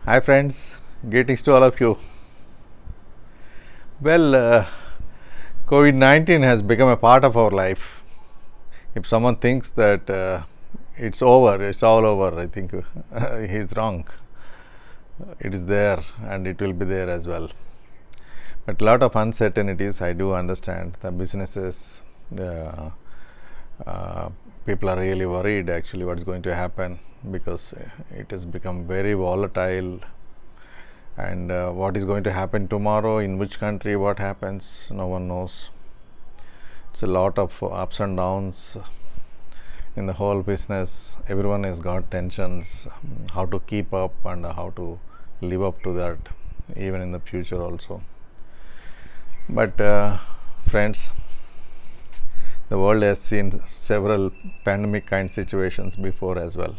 Hi friends, greetings to all of you. Well, COVID-19 has become a part of our life. If someone thinks that it's over, it's all over, I think he's wrong. It is there and it will be there as well. But a lot of uncertainties, I do understand. The businesses, uh, uh, people are really worried actually what's going to happen because it has become very volatile, and what is going to happen tomorrow, in which country, what happens, no one knows. It's a lot of ups and downs in the whole business. Everyone has got tensions, how to keep up and how to live up to that even in the future also. But friends, the world has seen several pandemic kind situations before as well,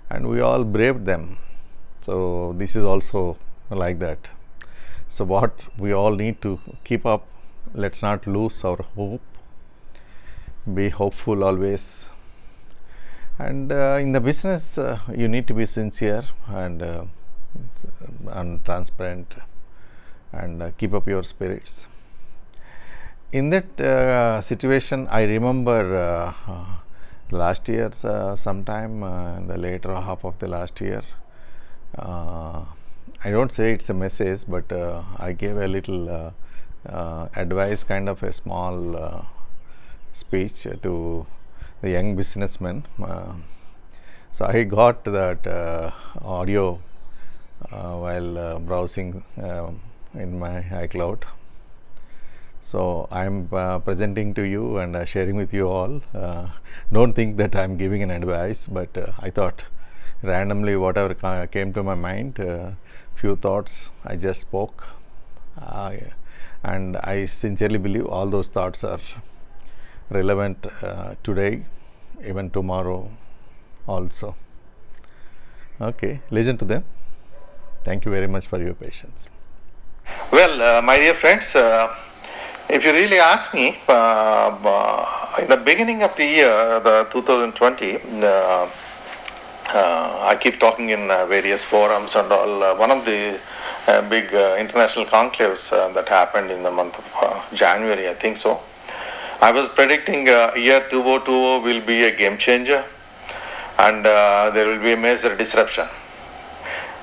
and we all braved them. So this is also like that. So what we all need to keep up, let's not lose our hope, be hopeful always. And in the business, you need to be sincere and transparent, and keep up your spirits. In that situation, I remember last year, sometime the later half of the last year, I don't say it's a message, but I gave a little advice, kind of a small speech to the young businessmen. So I got that audio while browsing in my iCloud. So I am presenting to you and sharing with you all. Don't think that I am giving an advice, but I thought randomly whatever came to my mind, few thoughts I just spoke, and I sincerely believe all those thoughts are relevant today, even tomorrow also. Okay, listen to them. Thank you very much for your patience. Well, my dear friends, if you really ask me, in the beginning of the year, the 2020, I keep talking in various forums and all. One of the big international conclaves that happened in the month of January, I think so. I was predicting year 2020 will be a game changer, and there will be a major disruption.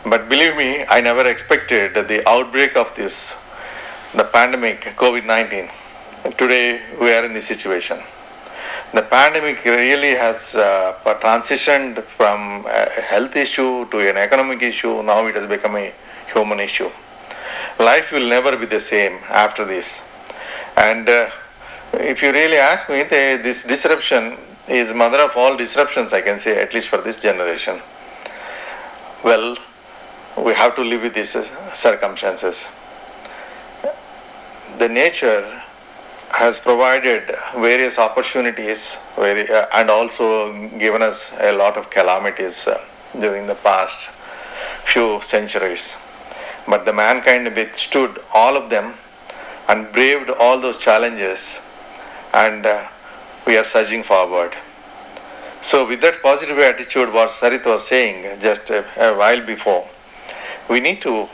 But believe me, I never expected the outbreak of the pandemic, COVID-19. Today we are in this situation. The pandemic really has transitioned from a health issue to an economic issue. Now it has become a human issue. Life will never be the same after this. And if you really ask me, this disruption is mother of all disruptions, I can say, at least for this generation. Well, we have to live with these circumstances. The nature has provided various opportunities and also given us a lot of calamities during the past few centuries. But the mankind withstood all of them and braved all those challenges, and we are surging forward. So with that positive attitude, what Sarit was saying just a while before, we need to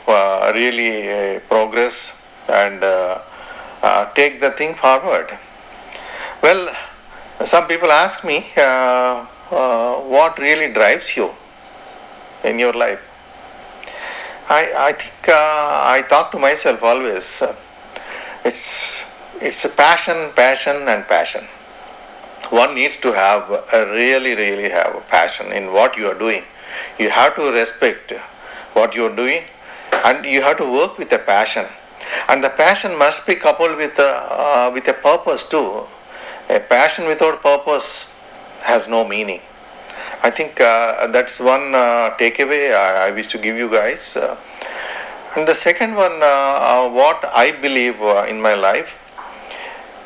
really progress and take the thing forward. Well, some people ask me, what really drives you in your life? I think I talk to myself always. It's a passion, and passion. One needs to have really have a passion in what you are doing. You have to respect what you are doing, and you have to work with a passion. And the passion must be coupled with a purpose too. A passion without purpose has no meaning. I think that's one takeaway I wish to give you guys. And the second one, what I believe in my life,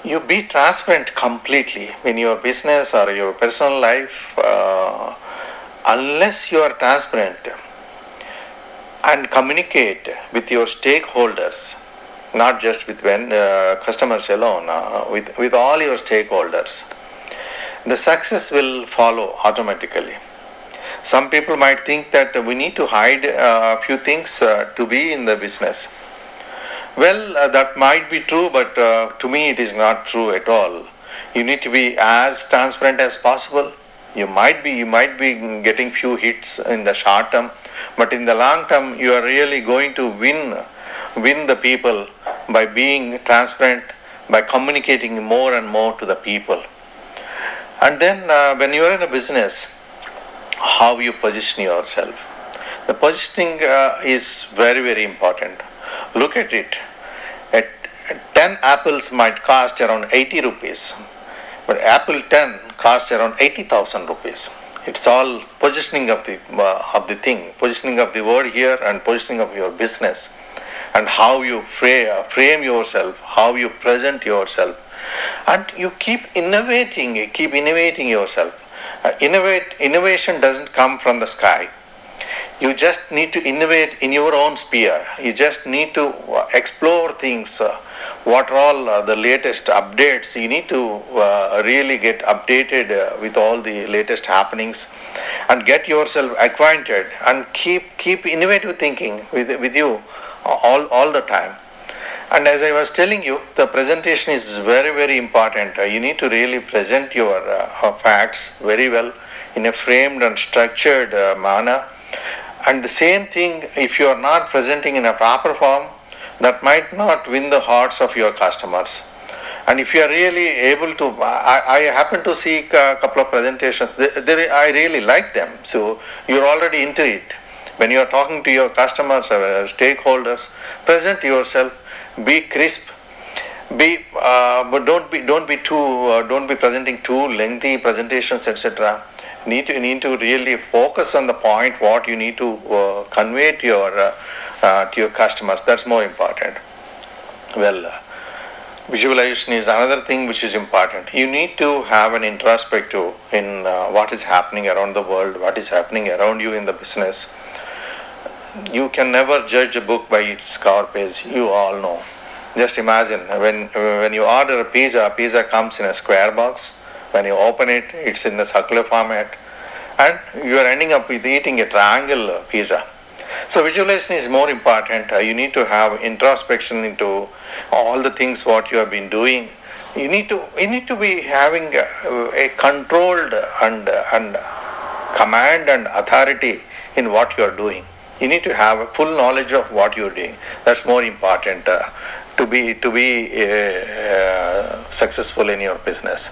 you be transparent completely in your business or your personal life. Unless you are transparent and communicate with your stakeholders, not just with customers alone, with all your stakeholders, the success will follow automatically. Some people might think that we need to hide a few things to be in the business. Well, that might be true, but to me it is not true at all. You need to be as transparent as possible. You might be getting few hits in the short term, but in the long term you are really going to win the people by being transparent, by communicating more and more to the people. And then when you are in a business, how you position yourself. The positioning is very, very important. Look at it. At 10 apples might cost around 80 rupees, but apple 10 costs around 80,000 rupees. It's all positioning of the thing, positioning of the word here, and positioning of your business, and how you frame yourself, how you present yourself, and you keep innovating yourself. Innovation doesn't come from the sky. You just need to innovate in your own sphere. You just need to explore things. What are all the latest updates? You need to really get updated with all the latest happenings, and get yourself acquainted, and keep innovative thinking with you all the time. And as I was telling you, the presentation is very, very important. You need to really present your facts very well in a framed and structured manner. And the same thing, if you are not presenting in a proper form, that might not win the hearts of your customers. And if you are really able to, I happen to see a couple of presentations, I really like them. So you're already into it. When you are talking to your customers or stakeholders, present yourself, be crisp, but don't be presenting too lengthy presentations, etc. Need to really focus on the point what you need to convey to your customers. That's more important. Well, visualization is another thing which is important. You need to have an introspective in what is happening around the world, what is happening around you in the business. You can never judge a book by its cover page. You all know. Just imagine when you order a pizza comes in a square box. When you open it, it's in the circular format, and you are ending up with eating a triangle pizza. So visualization is more important. You need to have introspection into all the things what you have been doing. You need to be having a controlled and command and authority in what you are doing. You need to have a full knowledge of what you are doing. That's more important to be successful in your business.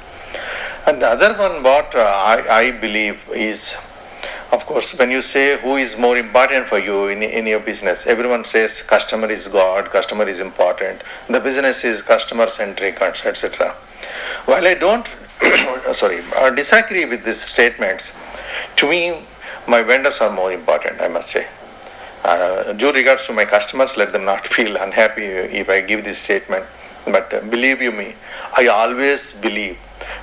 And the other one, what I believe is, of course, when you say who is more important for you in your business, everyone says customer is God, customer is important, the business is customer centric, etc. While I don't disagree with these statements, to me, my vendors are more important, I must say. Due regards to my customers, let them not feel unhappy if I give this statement. But believe you me, I always believe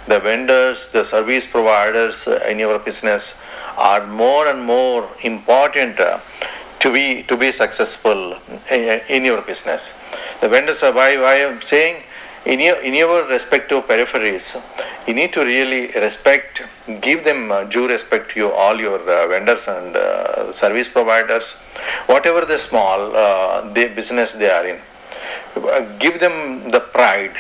the vendors, the service providers in your business are more and more important to be successful in your business. The vendors are why I am saying in your respective peripheries, you need to really respect, give them due respect to all your vendors and service providers, whatever the small business they are in. Give them the pride.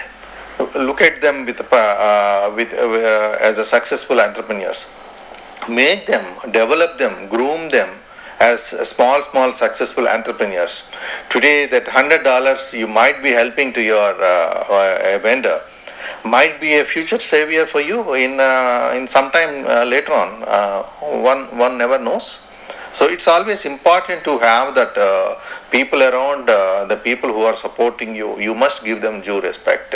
Look at them as a successful entrepreneurs. Make them, develop them, groom them as small successful entrepreneurs. Today, that $100 you might be helping to your vendor might be a future savior for you in some time later on. One never knows. So it's always important to have that people around, the people who are supporting you. You must give them due respect,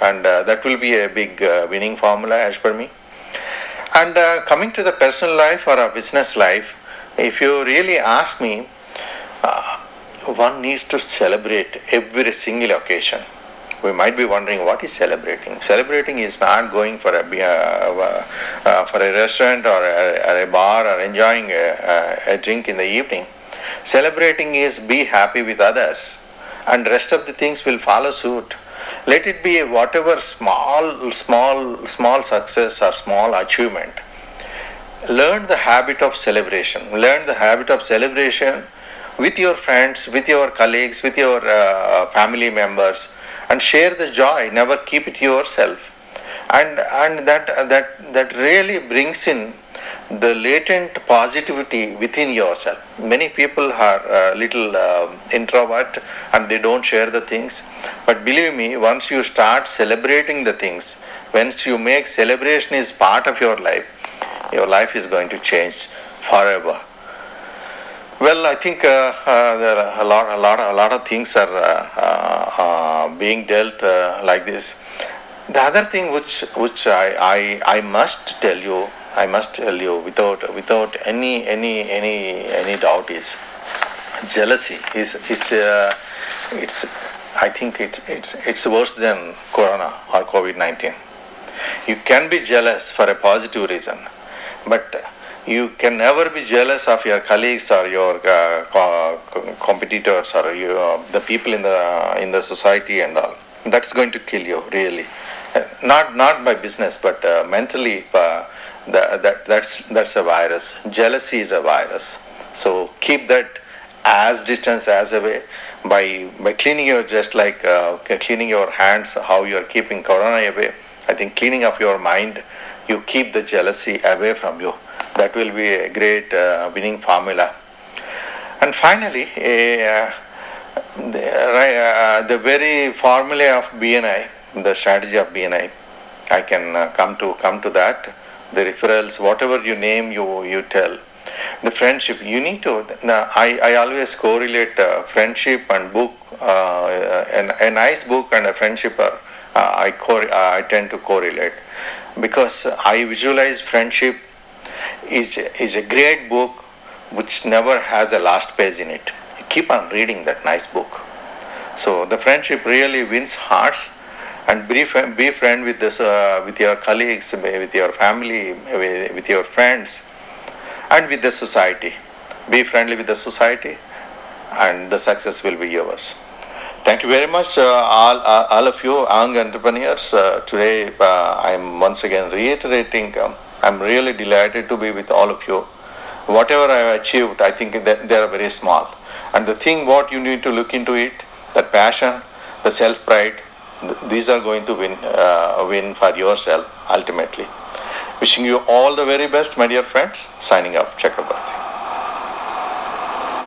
and that will be a big winning formula as per me. And coming to the personal life or a business life, if you really ask me, one needs to celebrate every single occasion. We might be wondering what is celebrating. Celebrating is not going for a restaurant or a bar or enjoying a drink in the evening. Celebrating is be happy with others, and rest of the things will follow suit. Let it be whatever small success or small achievement. learn the habit of celebration. Learn the habit of celebration with your friends, with your colleagues, with your family members, and share the joy. Never keep it yourself. And that really brings in the latent positivity within yourself. Many people are little introvert and they don't share the things. But believe me, once you start celebrating the things, once you make celebration is part of your life is going to change forever. Well, I think there are a lot of things are being dealt like this. The other thing which I must tell you without any doubt is jealousy it's I think it's worse than corona or COVID-19. You can be jealous for a positive reason, but you can never be jealous of your colleagues or your competitors or the people in the society and all. That's going to kill you really. Not by business, but mentally. That's a virus. Jealousy is a virus. So keep that as distance as away by cleaning your just like cleaning your hands. How you are keeping corona away. I think cleaning up your mind, you keep the jealousy away from you. That will be a great winning formula. And finally, the very formula of BNI, the strategy of BNI, I can come to that. The referrals, whatever you name, you tell. The friendship, you need to. I always correlate friendship and book. A nice book and a friendship are, I tend to correlate because I visualize friendship is a great book which never has a last page in it. You keep on reading that nice book. So the friendship really wins hearts, and be friend with this with your colleagues, with your family, with your friends, and with the society. Be friendly with the society, and the success will be yours. Thank you very much, all of you young entrepreneurs. Today, I'm once again reiterating, I'm really delighted to be with all of you. Whatever I have achieved, I think that they are very small. And the thing what you need to look into it, that passion, the self-pride, these are going to win for yourself ultimately. Wishing you all the very best, my dear friends. Signing off, Chakrabarti.